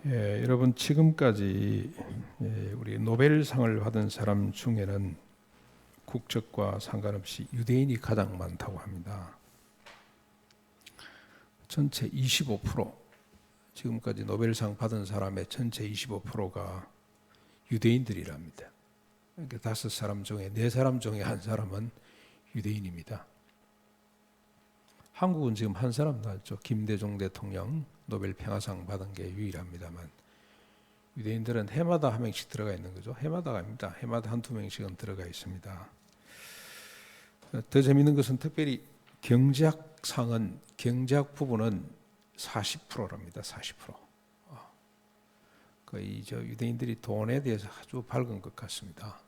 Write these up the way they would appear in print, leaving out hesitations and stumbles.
여러분 지금까지 우리 노벨상을 받은 사람 중에는 국적과 상관없이 유대인이 가장 많다고 합니다. 전체 25%, 지금까지 노벨상 받은 사람의 전체 25%가 유대인들이랍니다. 그러니까 5사람 중에 4사람 중에 1사람은 유대인입니다. 한국은 지금 1사람 나왔죠. 김대중 대통령 노벨 평화상 받은 게 유일합니다만, 유대인들은 해마다 한 명씩 들어가 있는 거죠. 해마다가 아닙니다. 해마다 한두 명씩은 들어가 있습니다. 더 재미있는 것은 특별히 경제학상은, 경제학 부분은 40%랍니다. 40%. 거의 유대인들이 돈에 대해서 아주 밝은 것 같습니다.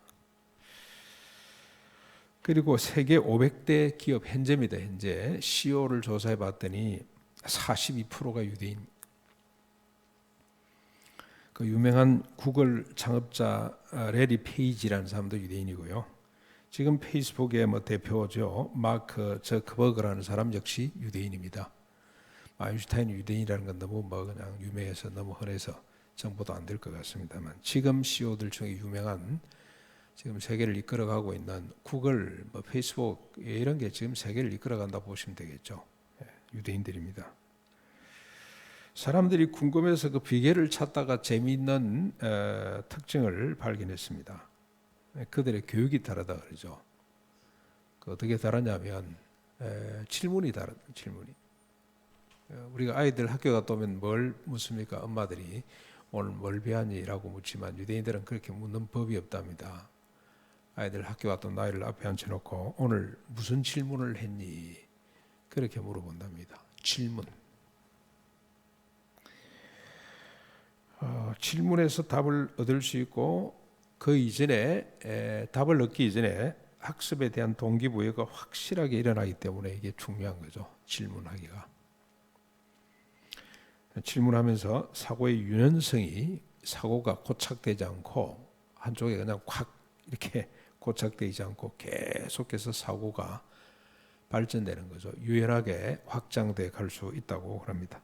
그리고 세계 500대 기업 현재입니다. 현재 CEO를 조사해 봤더니 42%가 유대인. 그 유명한 구글 창업자 레리 페이지라는 사람도 유대인이고요. 지금 페이스북의 대표죠. 마크 저크버그라는 사람 역시 유대인입니다. 아인슈타인이 유대인이라는 건 너무 그냥 유명해서 너무 흔해서 정보도 안 될 것 같습니다만, 지금 CEO들 중에 유명한, 지금 세계를 이끌어가고 있는 구글, 페이스북 이런 게 지금 세계를 이끌어간다 보시면 되겠죠. 유대인들입니다. 사람들이 궁금해서 그 비결을 찾다가 재미있는 특징을 발견했습니다. 그들의 교육이 다르다 그러죠. 어떻게 다르냐면 질문이 다르다. 질문이. 우리가 아이들 학교 갔다 오면 뭘 묻습니까? 엄마들이 오늘 뭘 배웠니라고 묻지만 유대인들은 그렇게 묻는 법이 없답니다. 아이들 학교 갔다 나이를 앞에 앉혀놓고 오늘 무슨 질문을 했니? 그렇게 물어본답니다. 질문. 질문에서 답을 얻을 수 있고, 그 이전에 답을 얻기 이전에 학습에 대한 동기부여가 확실하게 일어나기 때문에 이게 중요한 거죠. 질문하기가. 질문하면서 사고의 유연성이, 사고가 고착되지 않고 한쪽에 그냥 확 이렇게 고착되지 않고 계속해서 사고가 발전되는 거죠. 유연하게 확장돼 갈 수 있다고 합니다.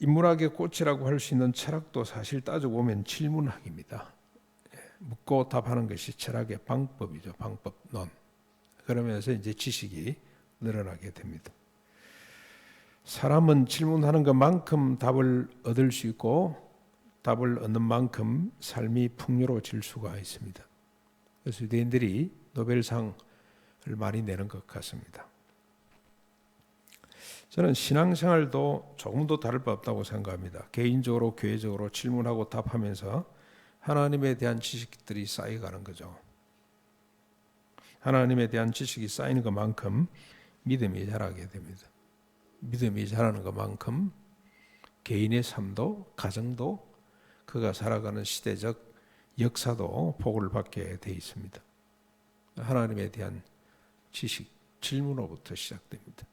인문학의 꽃이라고 할 수 있는 철학도 사실 따져보면 질문학입니다. 묻고 답하는 것이 철학의 방법이죠. 방법론. 그러면서 이제 지식이 늘어나게 됩니다. 사람은 질문하는 것만큼 답을 얻을 수 있고, 답을 얻는 만큼 삶이 풍요로워질 수가 있습니다. 그래서 유대인들이 노벨상을 많이 내는 것 같습니다. 저는 신앙생활도 조금도 다를 바 없다고 생각합니다. 개인적으로, 교회적으로 질문하고 답하면서 하나님에 대한 지식들이 쌓여가는 거죠. 하나님에 대한 지식이 쌓이는 것만큼 믿음이 자라게 됩니다. 믿음이 자라는 것만큼 개인의 삶도, 가정도, 그가 살아가는 시대적 역사도 복을 받게 돼 있습니다. 하나님에 대한 지식, 질문으로부터 시작됩니다.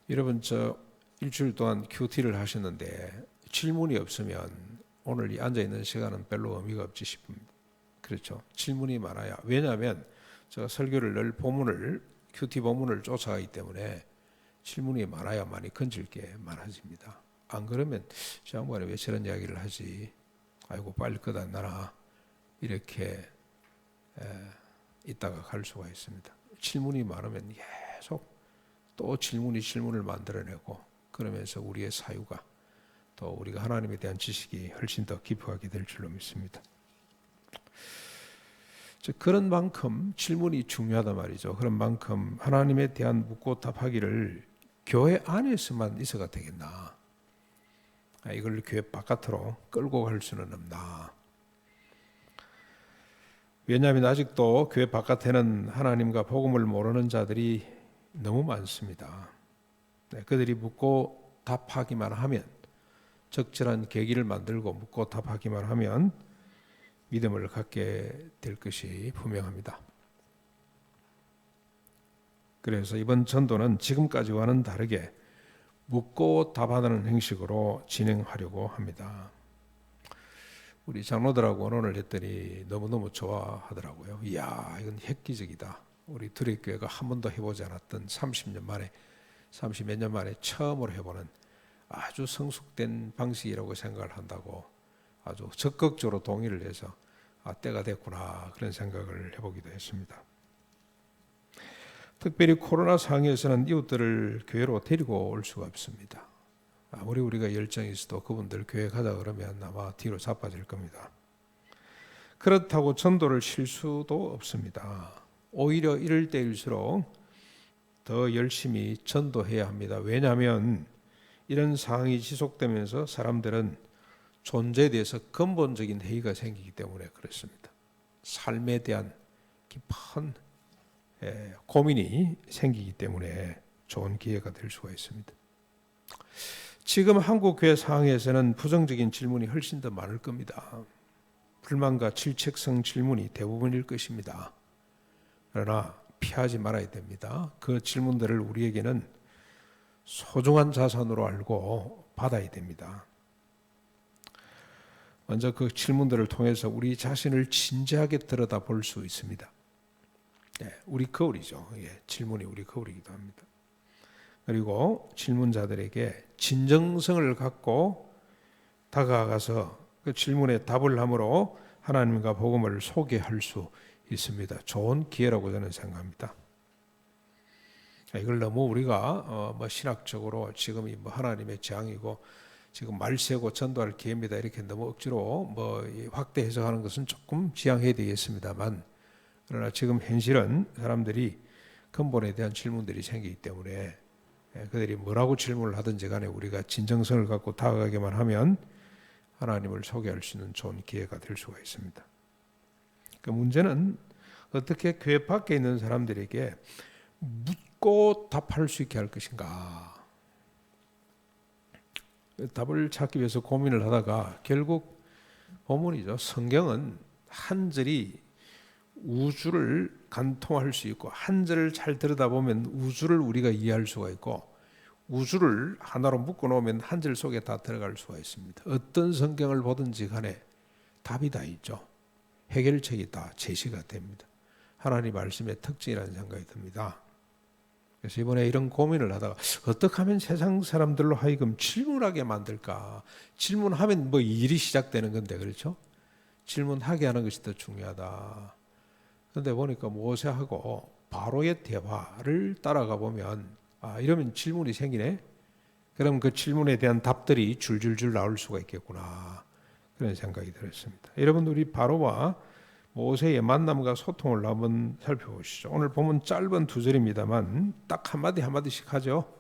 여러분, 일주일 동안 큐티를 하셨는데 질문이 없으면 오늘 이 앉아있는 시간은 별로 의미가 없지 싶습니다. 그렇죠? 질문이 많아야. 왜냐하면 제가 설교를 늘 큐티 본문을 쫓아가기 때문에 질문이 많아야만이 건질 게 많아집니다. 안 그러면 저 양반이 왜 저런 이야기를 하지? 아이고 빨리 끄다 놔라. 이렇게 있다가 갈 수가 있습니다. 질문이 많으면 계속 또 질문을 만들어내고, 그러면서 우리의 사유가, 또 우리가 하나님에 대한 지식이 훨씬 더 깊어가게 될 줄로 믿습니다. 그런 만큼 질문이 중요하단 말이죠. 그런 만큼 하나님에 대한 묻고 답하기를 교회 안에서만 있어가 되겠나? 이걸 교회 바깥으로 끌고 갈 수는 없나? 왜냐하면 아직도 교회 바깥에는 하나님과 복음을 모르는 자들이 너무 많습니다. 그들이 묻고 답하기만 하면, 적절한 계기를 만들고 묻고 답하기만 하면 믿음을 갖게 될 것이 분명합니다. 그래서 이번 전도는 지금까지와는 다르게 묻고 답하는 형식으로 진행하려고 합니다. 우리 장로들하고 언론을 했더니 너무너무 좋아하더라고요. 이야, 이건 획기적이다. 우리 두레교회가 한 번도 해보지 않았던 30몇 년 만에 처음으로 해보는 아주 성숙된 방식이라고 생각을 한다고 아주 적극적으로 동의를 해서 때가 됐구나 그런 생각을 해보기도 했습니다. 특별히 코로나 상황에서는 이웃들을 교회로 데리고 올 수가 없습니다. 아무리 우리가 열정이 있어도 그분들 교회 가자 그러면 아마 뒤로 자빠질 겁니다. 그렇다고 전도를 쉴 수도 없습니다. 오히려 이럴 때일수록 더 열심히 전도해야 합니다. 왜냐하면 이런 상황이 지속되면서 사람들은 존재에 대해서 근본적인 회의가 생기기 때문에 그렇습니다. 삶에 대한 깊은 고민이 생기기 때문에 좋은 기회가 될 수가 있습니다. 지금 한국 교회 상황에서는 부정적인 질문이 훨씬 더 많을 겁니다. 불만과 질책성 질문이 대부분일 것입니다. 그러나 피하지 말아야 됩니다. 그 질문들을 우리에게는 소중한 자산으로 알고 받아야 됩니다. 먼저 그 질문들을 통해서 우리 자신을 진지하게 들여다볼 수 있습니다. 우리 거울이죠. 질문이 우리 거울이기도 합니다. 그리고 질문자들에게 진정성을 갖고 다가가서 그 질문에 답을 함으로 하나님과 복음을 소개할 수 있습니다. 좋은 기회라고 저는 생각합니다. 이걸 너무 우리가 신학적으로 지금이 하나님의 재앙이고 지금 말세고 전도할 기회입니다 이렇게 너무 억지로 확대 해석하는 것은 조금 지양해야 되겠습니다만, 그러나 지금 현실은 사람들이 근본에 대한 질문들이 생기기 때문에 그들이 뭐라고 질문을 하든지 간에 우리가 진정성을 갖고 다가가기만 하면 하나님을 소개할 수 있는 좋은 기회가 될 수가 있습니다. 그 문제는 어떻게 교회 밖에 있는 사람들에게 묻고 답할 수 있게 할 것인가. 답을 찾기 위해서 고민을 하다가 결국 본문이죠. 성경은 한 절이 우주를 관통할 수 있고, 한 절을 잘 들여다보면 우주를 우리가 이해할 수가 있고, 우주를 하나로 묶어놓으면 한 절 속에 다 들어갈 수가 있습니다. 어떤 성경을 보든지 간에 답이 다 있죠. 해결책이 다 제시가 됩니다. 하나님 말씀의 특징이라는 생각이 듭니다. 그래서 이번에 이런 고민을 하다가 어떻게 하면 세상 사람들로 하여금 질문하게 만들까. 질문하면 일이 시작되는 건데, 그렇죠? 질문하게 하는 것이 더 중요하다. 그런데 보니까 모세하고 바로의 대화를 따라가 보면 이러면 질문이 생기네. 그럼 그 질문에 대한 답들이 줄줄줄 나올 수가 있겠구나. 그런 생각이 들었습니다. 여러분, 우리 바로와 모세의 만남과 소통을 한번 살펴보시죠. 오늘 보면 짧은 두 절입니다만 딱 한마디 한마디씩 하죠.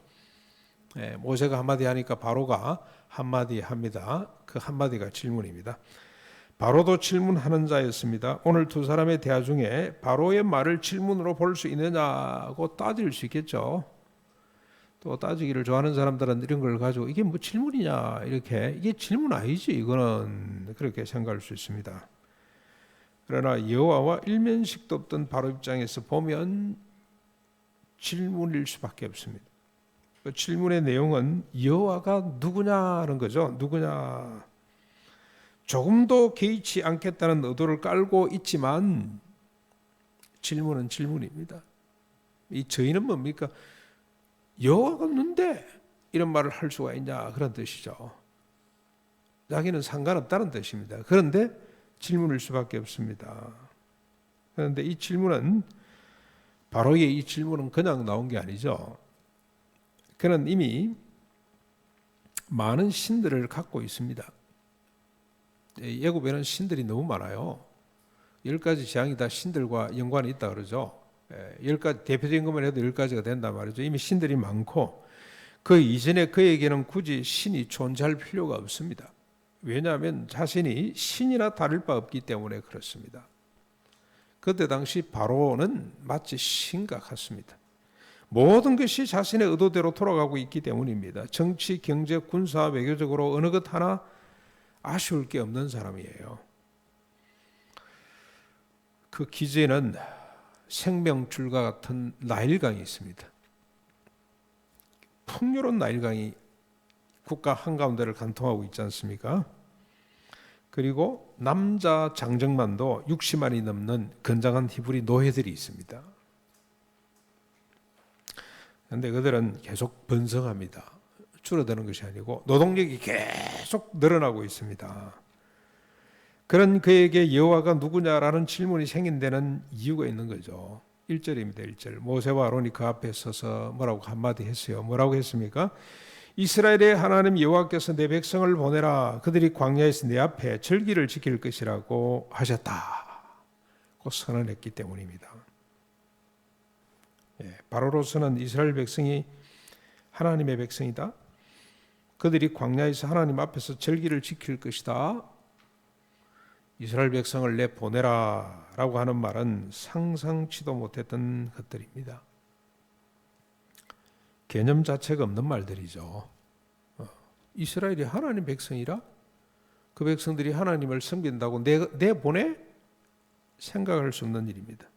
모세가 한마디 하니까 바로가 한마디 합니다. 그 한마디가 질문입니다. 바로도 질문하는 자였습니다. 오늘 두 사람의 대화 중에 바로의 말을 질문으로 볼 수 있느냐고 따질 수 있겠죠. 또 따지기를 좋아하는 사람들은 이런 걸 가지고 이게 뭐 질문이냐, 이게 질문 아니지 이거는, 그렇게 생각할 수 있습니다. 그러나 여호와와 일면식도 없던 바로 입장에서 보면 질문일 수밖에 없습니다. 그 질문의 내용은 여호와가 누구냐는 거죠. 누구냐. 조금도 개의치 않겠다는 의도를 깔고 있지만 질문은 질문입니다. 이 저희는 뭡니까? 여호와가 없는데 이런 말을 할 수가 있냐, 그런 뜻이죠. 자기는 상관없다는 뜻입니다. 그런데 질문일 수밖에 없습니다. 그런데 이 질문은, 바로의 이 질문은 그냥 나온 게 아니죠. 그는 이미 많은 신들을 갖고 있습니다. 애굽에는 신들이 너무 많아요. 10가지 재앙이 다 신들과 연관이 있다 그러죠. 10가지, 대표적인 것만 해도 10가지가 된단 말이죠. 이미 신들이 많고 그 이전에 그에게는 굳이 신이 존재할 필요가 없습니다. 왜냐하면 자신이 신이나 다를 바 없기 때문에 그렇습니다. 그때 당시 바로는 마치 신과 같습니다. 모든 것이 자신의 의도대로 돌아가고 있기 때문입니다. 정치, 경제, 군사, 외교적으로 어느 것 하나 아쉬울 게 없는 사람이에요. 그 기지에는 생명줄과 같은 나일강이 있습니다. 풍요로운 나일강이 국가 한가운데를 관통하고 있지 않습니까? 그리고 남자 장정만도 60만이 넘는 건장한 히브리 노예들이 있습니다. 그런데 그들은 계속 번성합니다. 줄어드는 것이 아니고 노동력이 계속 늘어나고 있습니다. 그런 그에게 여호와가 누구냐라는 질문이 생긴 데는 이유가 있는 거죠. 1절입니다. 1절. 모세와 아론이 그 앞에 서서 뭐라고 한마디 했어요. 뭐라고 했습니까? 이스라엘의 하나님 여호와께서 내 백성을 보내라. 그들이 광야에서 내 앞에 절기를 지킬 것이라고 하셨다. 고 선언했기 때문입니다. 바로로서는 이스라엘 백성이 하나님의 백성이다. 그들이 광야에서 하나님 앞에서 절기를 지킬 것이다. 이스라엘 백성을 내보내라 라고 하는 말은 상상치도 못했던 것들입니다. 개념 자체가 없는 말들이죠. 이스라엘이 하나님 백성이라? 그 백성들이 하나님을 섬긴다고 내보내? 생각할 수 없는 일입니다.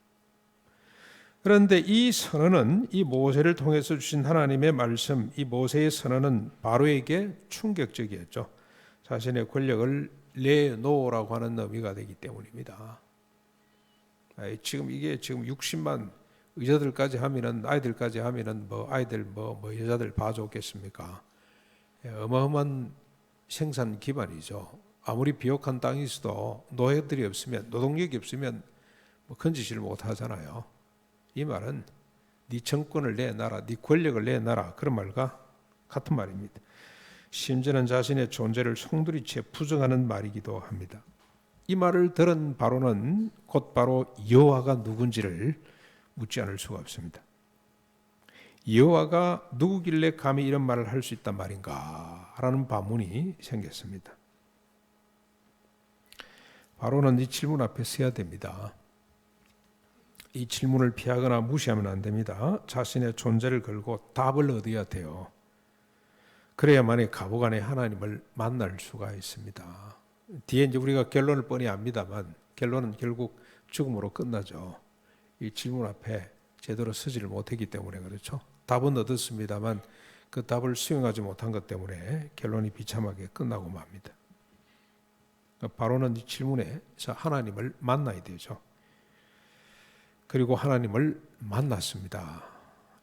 그런데 이 선언은, 이 모세를 통해서 주신 하나님의 말씀, 이 모세의 선언은 바로에게 충격적이었죠. 자신의 권력을 내놓으라고 하는 의미가 되기 때문입니다. 지금 이게 60만 의자들까지 하면은, 아이들까지 하면은 아이들 여자들 봐줬겠습니까? 어마어마한 생산 기반이죠. 아무리 비옥한 땅이 있어도 노예들이 없으면, 노동력이 없으면 건지지를 못하잖아요. 이 말은 네 정권을 내놔라, 네 권력을 내놔라, 그런 말과 같은 말입니다. 심지어는 자신의 존재를 송두리째 부정하는 말이기도 합니다. 이 말을 들은 바로는 곧바로 여호와가 누군지를 묻지 않을 수가 없습니다. 여호와가 누구길래 감히 이런 말을 할 수 있단 말인가 라는 반문이 생겼습니다. 바로는 이 질문 앞에 서야 됩니다. 이 질문을 피하거나 무시하면 안 됩니다. 자신의 존재를 걸고 답을 얻어야 돼요. 그래야만이 감옥 안에 하나님을 만날 수가 있습니다. 뒤에 이제 우리가 결론을 뻔히 압니다만 결론은 결국 죽음으로 끝나죠. 이 질문 앞에 제대로 서지를 못했기 때문에 그렇죠. 답은 얻었습니다만 그 답을 수용하지 못한 것 때문에 결론이 비참하게 끝나고 맙니다. 바로는 이 질문에서 하나님을 만나야 되죠. 그리고 하나님을 만났습니다.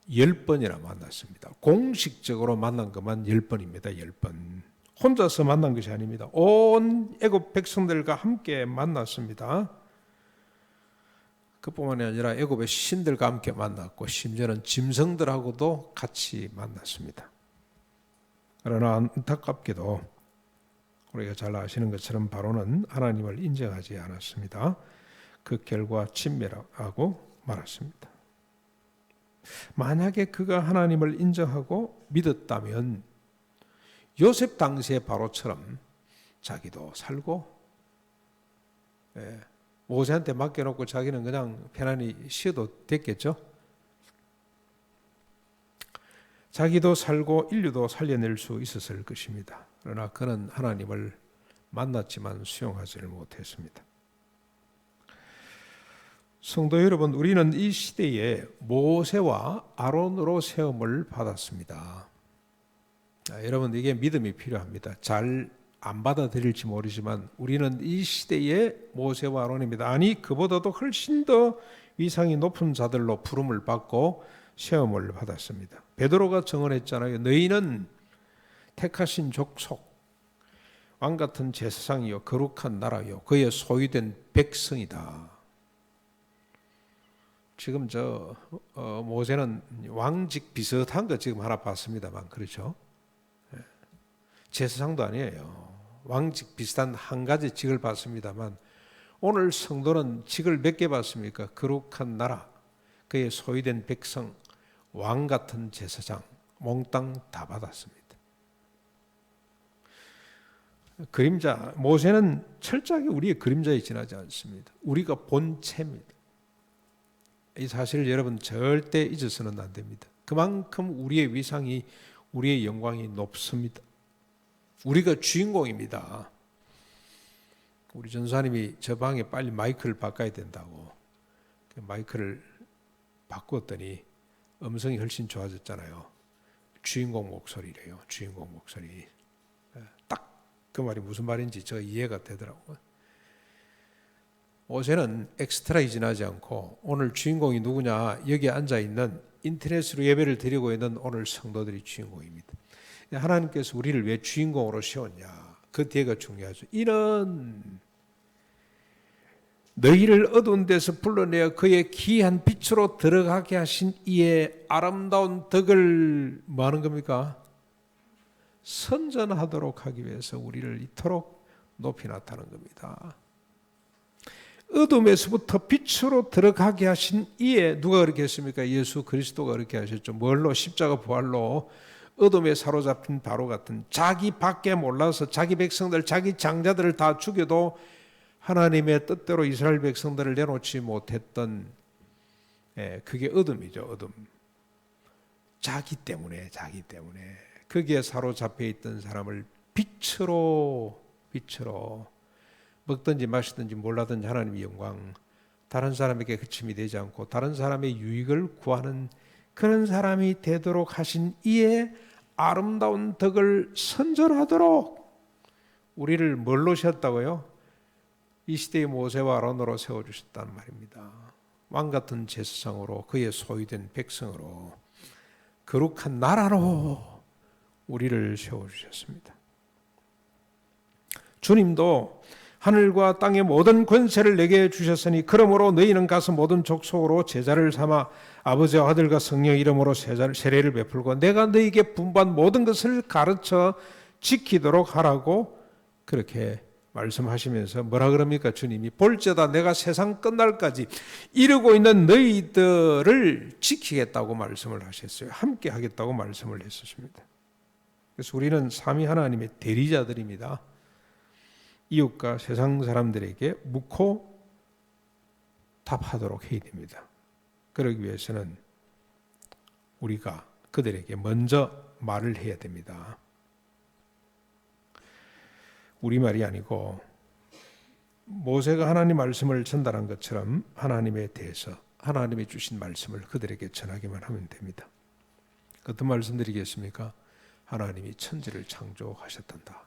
10번이나 만났습니다. 공식적으로 만난 것만 10번입니다. 10번. 혼자서 만난 것이 아닙니다. 온 애굽 백성들과 함께 만났습니다. 그뿐만이 아니라 애굽의 신들과 함께 만났고 심지어는 짐승들하고도 같이 만났습니다. 그러나 안타깝게도 우리가 잘 아시는 것처럼 바로는 하나님을 인정하지 않았습니다. 그 결과 진멸하고 말았습니다. 만약에 그가 하나님을 인정하고 믿었다면 요셉 당시의 바로처럼 자기도 살고 모세한테 맡겨놓고 자기는 그냥 편안히 쉬어도 됐겠죠. 자기도 살고 인류도 살려낼 수 있었을 것입니다. 그러나 그는 하나님을 만났지만 수용하지를 못했습니다. 성도 여러분, 우리는 이 시대에 모세와 아론으로 세움을 받았습니다. 여러분, 이게 믿음이 필요합니다. 잘 안 받아들일지 모르지만 우리는 이 시대의 모세와 아론입니다. 아니, 그보다도 훨씬 더 위상이 높은 자들로 부름을 받고 세움을 받았습니다. 베드로가 증언했잖아요. 너희는 택하신 족속, 왕같은 제사장이요 거룩한 나라요 그의 소유된 백성이다. 지금 모세는 왕직 비슷한 거 지금 하나 봤습니다만, 그렇죠? 제사장도 아니에요. 왕직 비슷한 한 가지 직을 받습니다만 오늘 성도는 직을 몇 개 받습니까? 거룩한 나라, 그의 소유된 백성, 왕 같은 제사장, 몽땅 다 받았습니다. 그림자, 모세는 철저하게 우리의 그림자에 지나지 않습니다. 우리가 본체입니다. 이 사실을 여러분 절대 잊어서는 안 됩니다. 그만큼 우리의 위상이, 우리의 영광이 높습니다. 우리가 주인공입니다. 우리 전사님이 저 방에 빨리 마이크를 바꿔야 된다고 마이크를 바꾸었더니 음성이 훨씬 좋아졌잖아요. 주인공 목소리래요. 주인공 목소리. 딱 그 말이 무슨 말인지 저 이해가 되더라고요. 모세는 엑스트라에 지나지 않고 오늘 주인공이 누구냐, 여기 앉아있는 인터넷으로 예배를 드리고 있는 오늘 성도들이 주인공입니다. 하나님께서 우리를 왜 주인공으로 세웠냐? 그 뒤가 중요하죠. 이런 너희를 어두운 데서 불러내어 그의 귀한 빛으로 들어가게 하신 이의 아름다운 덕을 뭐 하는 겁니까? 선전하도록 하기 위해서 우리를 이토록 높이 나타낸 겁니다. 어둠에서부터 빛으로 들어가게 하신 이에 누가 그렇게 했습니까? 예수 그리스도가 그렇게 하셨죠. 뭘로? 십자가 부활로 어둠에 사로잡힌 바로 같은 자기 밖에 몰라서 자기 백성들, 자기 장자들을 다 죽여도 하나님의 뜻대로 이스라엘 백성들을 내놓지 못했던 그게 어둠이죠. 어둠. 자기 때문에 거기에 사로잡혀 있던 사람을 빛으로 먹든지 마시든지 몰라든지 하나님의 영광, 다른 사람에게 그침이 되지 않고 다른 사람의 유익을 구하는 그런 사람이 되도록 하신 이의 아름다운 덕을 선전하도록 우리를 뭘로 셨다고요? 이 시대의 모세와 아론으로 세워주셨단 말입니다. 왕같은 제사장으로 그의 소유된 백성으로 거룩한 나라로 우리를 세워주셨습니다. 주님도 하늘과 땅의 모든 권세를 내게 주셨으니 그러므로 너희는 가서 모든 족속으로 제자를 삼아 아버지와 아들과 성령 이름으로 세례를 베풀고 내가 너희에게 분부한 모든 것을 가르쳐 지키도록 하라고 그렇게 말씀하시면서 뭐라 그럽니까? 주님이 볼지어다 내가 세상 끝날까지 이루고 있는 너희들을 지키겠다고 말씀을 하셨어요. 함께 하겠다고 말씀을 했었습니다. 그래서 우리는 삼위 하나님의 대리자들입니다. 이웃과 세상 사람들에게 묻고 답하도록 해야 됩니다. 그러기 위해서는 우리가 그들에게 먼저 말을 해야 됩니다. 우리말이 아니고 모세가 하나님 말씀을 전달한 것처럼 하나님에 대해서 하나님이 주신 말씀을 그들에게 전하기만 하면 됩니다. 어떤 말씀 드리겠습니까? 하나님이 천지를 창조하셨단다.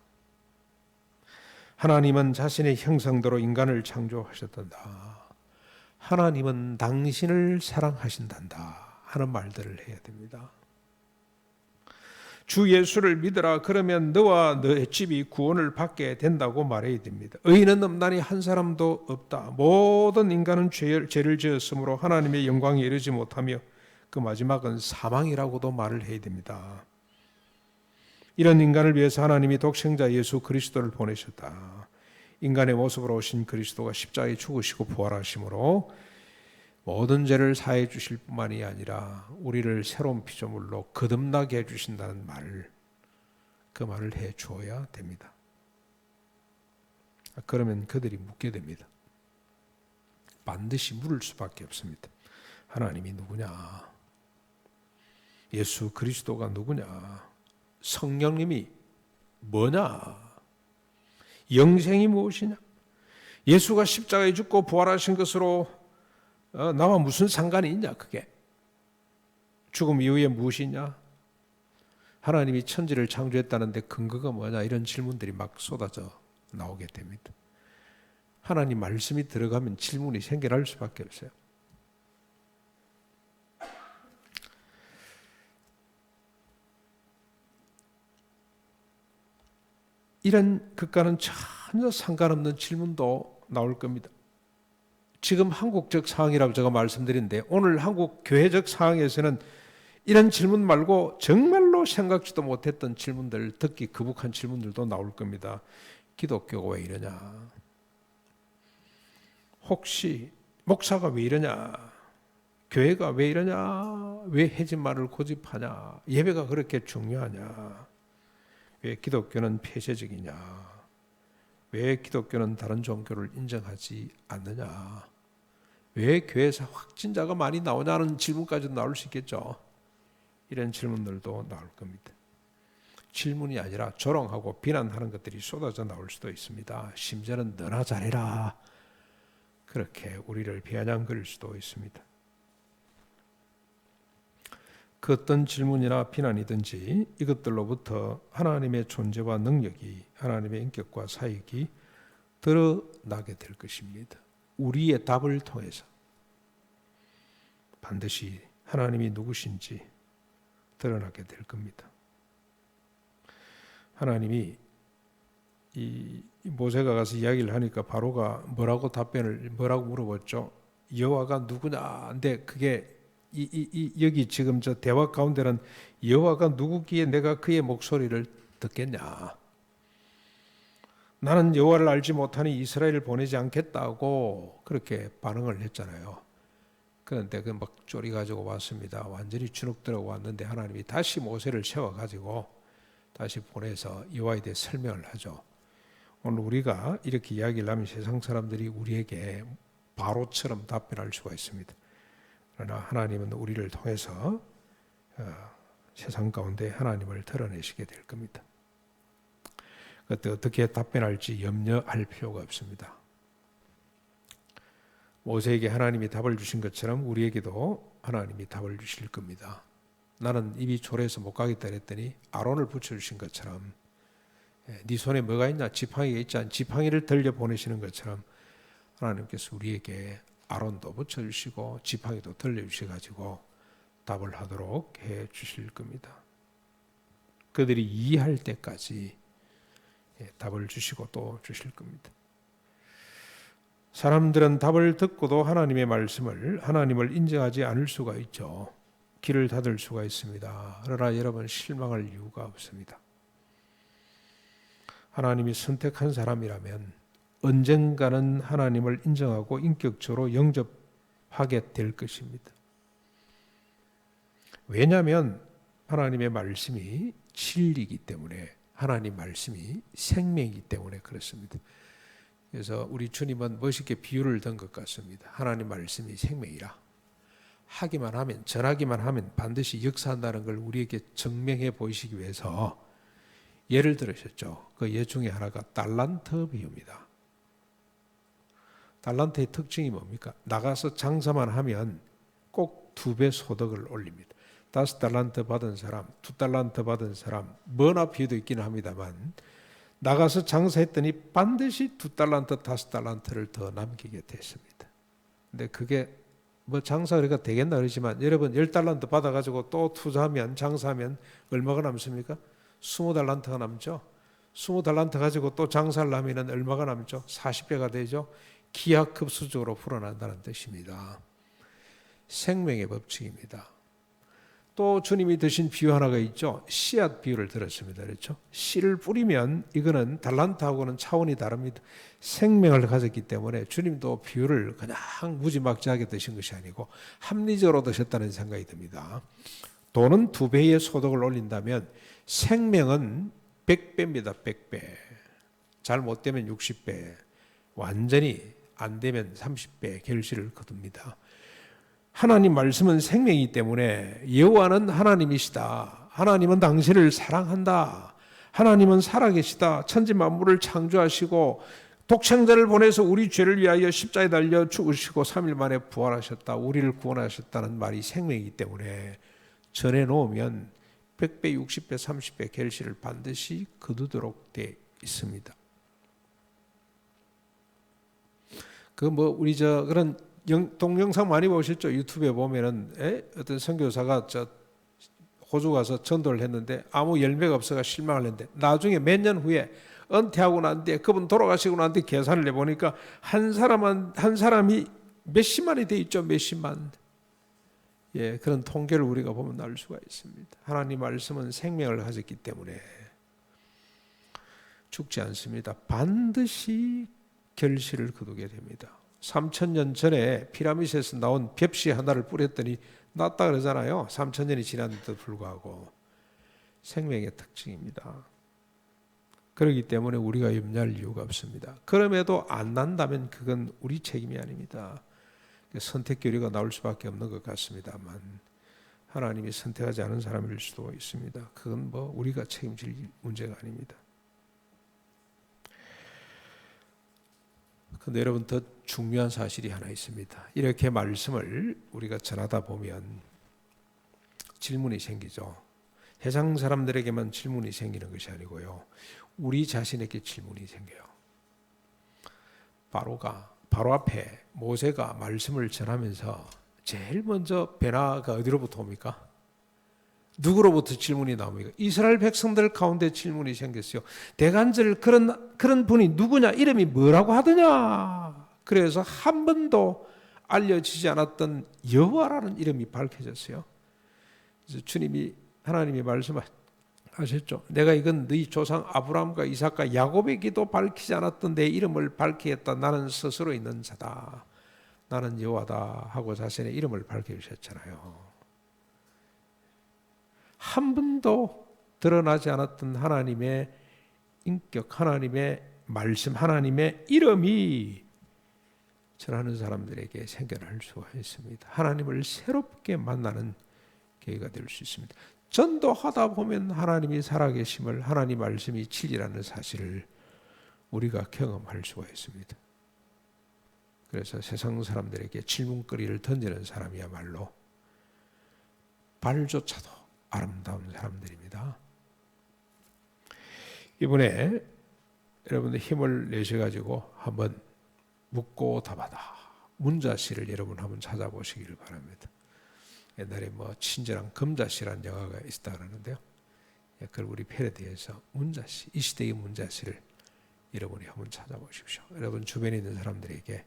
하나님은 자신의 형상대로 인간을 창조하셨단다. 하나님은 당신을 사랑하신단다 하는 말들을 해야 됩니다. 주 예수를 믿으라 그러면 너와 너의 집이 구원을 받게 된다고 말해야 됩니다. 의인은 없나니 한 사람도 없다. 모든 인간은 죄를 지었으므로 하나님의 영광에 이르지 못하며 그 마지막은 사망이라고도 말을 해야 됩니다. 이런 인간을 위해서 하나님이 독생자 예수 그리스도를 보내셨다. 인간의 모습으로 오신 그리스도가 십자가에 죽으시고 부활하심으로 모든 죄를 사해 주실 뿐만이 아니라 우리를 새로운 피조물로 거듭나게 해주신다는 말, 그 말을 해 주어야 됩니다. 그러면 그들이 묻게 됩니다. 반드시 물을 수밖에 없습니다. 하나님이 누구냐? 예수 그리스도가 누구냐? 성령님이 뭐냐? 영생이 무엇이냐? 예수가 십자가에 죽고 부활하신 것으로 나와 무슨 상관이 있냐? 그게 죽음 이후에 무엇이냐? 하나님이 천지를 창조했다는데 근거가 뭐냐? 이런 질문들이 막 쏟아져 나오게 됩니다. 하나님 말씀이 들어가면 질문이 생겨날 수밖에 없어요. 이런 것과는 전혀 상관없는 질문도 나올 겁니다. 지금 한국적 상황이라고 제가 말씀드린데 오늘 한국 교회적 상황에서는 이런 질문 말고 정말로 생각지도 못했던 질문들, 듣기 거북한 질문들도 나올 겁니다. 기독교가 왜 이러냐? 혹시 목사가 왜 이러냐? 교회가 왜 이러냐? 왜 해진말을 고집하냐? 예배가 그렇게 중요하냐? 왜 기독교는 폐쇄적이냐? 왜 기독교는 다른 종교를 인정하지 않느냐? 왜 교회에서 확진자가 많이 나오냐는 질문까지도 나올 수 있겠죠. 이런 질문들도 나올 겁니다. 질문이 아니라 조롱하고 비난하는 것들이 쏟아져 나올 수도 있습니다. 심지어는 너나 잘해라, 그렇게 우리를 비아냥거릴 수도 있습니다. 그 어떤 질문이나 비난이든지 이것들로부터 하나님의 존재와 능력이, 하나님의 인격과 사역이 드러나게 될 것입니다. 우리의 답을 통해서 반드시 하나님이 누구신지 드러나게 될 겁니다. 하나님이 이 모세가 가서 이야기를 하니까 바로가 뭐라고 물어봤죠? 여호와가 누구냐? 근데 그게 여기 지금 저 대화 가운데는 여호와가 누구기에 내가 그의 목소리를 듣겠냐? 나는 여호와를 알지 못하니 이스라엘을 보내지 않겠다고 그렇게 반응을 했잖아요. 그런데 그 막 쪼리 가지고 왔습니다. 완전히 주눅들어 왔는데 하나님이 다시 모세를 세워 가지고 다시 보내서 여호와에 대해 설명을 하죠. 오늘 우리가 이렇게 이야기를 하면 세상 사람들이 우리에게 바로처럼 답변할 수가 있습니다. 그러나 하나님은 우리를 통해서 세상 가운데 하나님을 드러내시게 될 겁니다. 그때 어떻게 답변할지 염려할 필요가 없습니다. 모세에게 하나님이 답을 주신 것처럼 우리에게도 하나님이 답을 주실 겁니다. 나는 입이 초래해서 못 가겠다 그랬더니 아론을 붙여주신 것처럼 네 손에 뭐가 있냐? 지팡이가 있지 않? 지팡이를 들려 보내시는 것처럼 하나님께서 우리에게 아론도 붙여주시고 지팡이도 들려주셔가지고 답을 하도록 해 주실 겁니다. 그들이 이해할 때까지 답을 주시고 또 주실 겁니다. 사람들은 답을 듣고도 하나님을 인정하지 않을 수가 있죠. 귀를 닫을 수가 있습니다. 그러나 여러분 실망할 이유가 없습니다. 하나님이 선택한 사람이라면 언젠가는 하나님을 인정하고 인격적으로 영접하게 될 것입니다. 왜냐하면 하나님의 말씀이 진리이기 때문에, 하나님 말씀이 생명이기 때문에 그렇습니다. 그래서 우리 주님은 멋있게 비유를 든 것 같습니다. 하나님 말씀이 생명이라. 전하기만 하면 반드시 역사한다는 걸 우리에게 증명해 보이시기 위해서 예를 들으셨죠. 그 예 중에 하나가 달란트 비유입니다. 달란트의 특징이 뭡니까? 나가서 장사만 하면 꼭 2배 소득을 올립니다. 5달란트 받은 사람, 2달란트 받은 사람, 뭐나 비유도 있기는 합니다만 나가서 장사했더니 반드시 2달란트, 5달란트를 더 남기게 됐습니다. 근데 그게 뭐 장사 그러니까 되겠나 그러지만 여러분 10달란트 받아가지고 또 투자하면 장사하면 얼마가 남습니까? 20달란트가 남죠. 20달란트 가지고 또 장사를 하면 얼마가 남죠? 40배가 되죠. 기하급수적으로 불어난다는 뜻입니다. 생명의 법칙입니다. 또 주님이 드신 비유 하나가 있죠. 씨앗 비유를 들었습니다. 그렇죠? 씨를 뿌리면 이거는 달란트하고는 차원이 다릅니다. 생명을 가졌기 때문에 주님도 비유를 그냥 무지막지하게 드신 것이 아니고 합리적으로 드셨다는 생각이 듭니다. 돈은 2배의 소득을 올린다면 생명은 100배입니다. 100배. 잘 못되면 60배. 완전히 안 되면 30배 결실을 거둡니다. 하나님 말씀은 생명이기 때문에 여호와는 하나님이시다. 하나님은 당신을 사랑한다. 하나님은 살아계시다. 천지 만물을 창조하시고 독생자를 보내서 우리 죄를 위하여 십자가에 달려 죽으시고 3일 만에 부활하셨다. 우리를 구원하셨다는 말이 생명이기 때문에 전해놓으면 100배, 60배, 30배 결실을 반드시 거두도록 되어 있습니다. 우리 그런 동영상 많이 보셨죠? 유튜브에 보면은 어떤 선교사가 호주 가서 전도를 했는데 아무 열매가 없어가 실망을 했는데 나중에 몇 년 후에 은퇴하고 난 뒤에 그분 돌아가시고 난 뒤에 계산을 해보니까 한 사람이 몇십만이 돼 있죠. 몇십만. 그런 통계를 우리가 보면 알 수가 있습니다. 하나님 말씀은 생명을 가졌기 때문에 죽지 않습니다. 반드시 결실을 거두게 됩니다. 3000년 전에 피라미드에서 나온 벽시 하나를 뿌렸더니 낫다 그러잖아요. 3000년이 지났는데도 불구하고 생명의 특징입니다. 그렇기 때문에 우리가 염려할 이유가 없습니다. 그럼에도 안 난다면 그건 우리 책임이 아닙니다. 선택 교류가 나올 수밖에 없는 것 같습니다만 하나님이 선택하지 않은 사람일 수도 있습니다. 그건 우리가 책임질 문제가 아닙니다. 그런데 여러분 더 중요한 사실이 하나 있습니다. 이렇게 말씀을 우리가 전하다 보면 질문이 생기죠. 세상 사람들에게만 질문이 생기는 것이 아니고요. 우리 자신에게 질문이 생겨요. 바로 앞에 모세가 말씀을 전하면서 제일 먼저 변화가 어디로부터 옵니까? 누구로부터 질문이 나옵니까? 이스라엘 백성들 가운데 질문이 생겼어요. 대간절 그런 분이 누구냐? 이름이 뭐라고 하더냐? 그래서 한 번도 알려지지 않았던 여호와라는 이름이 밝혀졌어요. 그래서 하나님이 말씀하셨죠. 내가 이건 네 조상 아브라함과 이삭과 야곱에게도 밝히지 않았던 내 이름을 밝히겠다. 나는 스스로 있는 자다. 나는 여호와다 하고 자신의 이름을 밝혀주셨잖아요. 한 번도 드러나지 않았던 하나님의 인격, 하나님의 말씀, 하나님의 이름이 전하는 사람들에게 생겨날 수가 있습니다. 하나님을 새롭게 만나는 계기가 될 수 있습니다. 전도하다 보면 하나님이 살아계심을, 하나님 말씀이 진리라는 사실을 우리가 경험할 수가 있습니다. 그래서 세상 사람들에게 질문거리를 던지는 사람이야말로 말조차도 아름다운 사람들입니다. 이번에 여러분들 힘을 내셔가지고 한번 묻고 답하다. 문자씨를 여러분 한번 찾아보시기를 바랍니다. 옛날에 친절한 금자씨라는 영화가 있다 그러는데요. 그걸 우리 패러디해서 문자씨, 이 시대의 문자씨를 여러분이 한번 찾아보십시오. 여러분 주변에 있는 사람들에게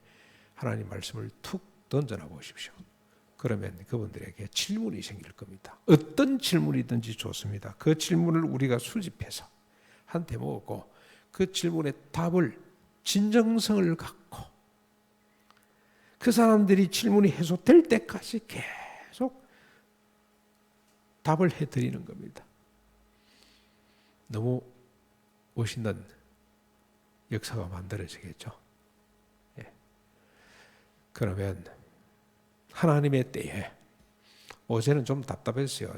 하나님 말씀을 툭 던져놔 보십시오. 그러면 그분들에게 질문이 생길 겁니다. 어떤 질문이든지 좋습니다. 그 질문을 우리가 수집해서 한 대목고 그 질문의 답을 진정성을 갖고 그 사람들이 질문이 해소될 때까지 계속 답을 해드리는 겁니다. 너무 멋있는 역사가 만들어지겠죠. 예. 그러면 하나님의 때에 어제는 좀 답답했어요.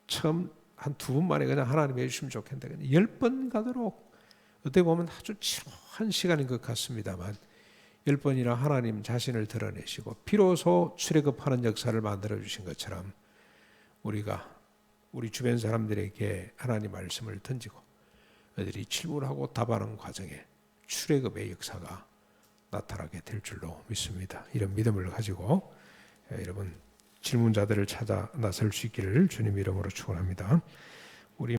처음 한 2번 만에 그냥 하나님 해주시면 좋겠는데 10번 가도록 어떻게 보면 아주 지루한 시간인 것 같습니다만 10번이나 하나님 자신을 드러내시고 비로소 출애굽하는 역사를 만들어주신 것처럼 우리가 우리 주변 사람들에게 하나님 말씀을 던지고 그들이 질문하고 답하는 과정에 출애굽의 역사가 나타나게 될 줄로 믿습니다. 이런 믿음을 가지고 여러분 질문자들을 찾아 나설 수 있기를 주님 이름으로 축원합니다.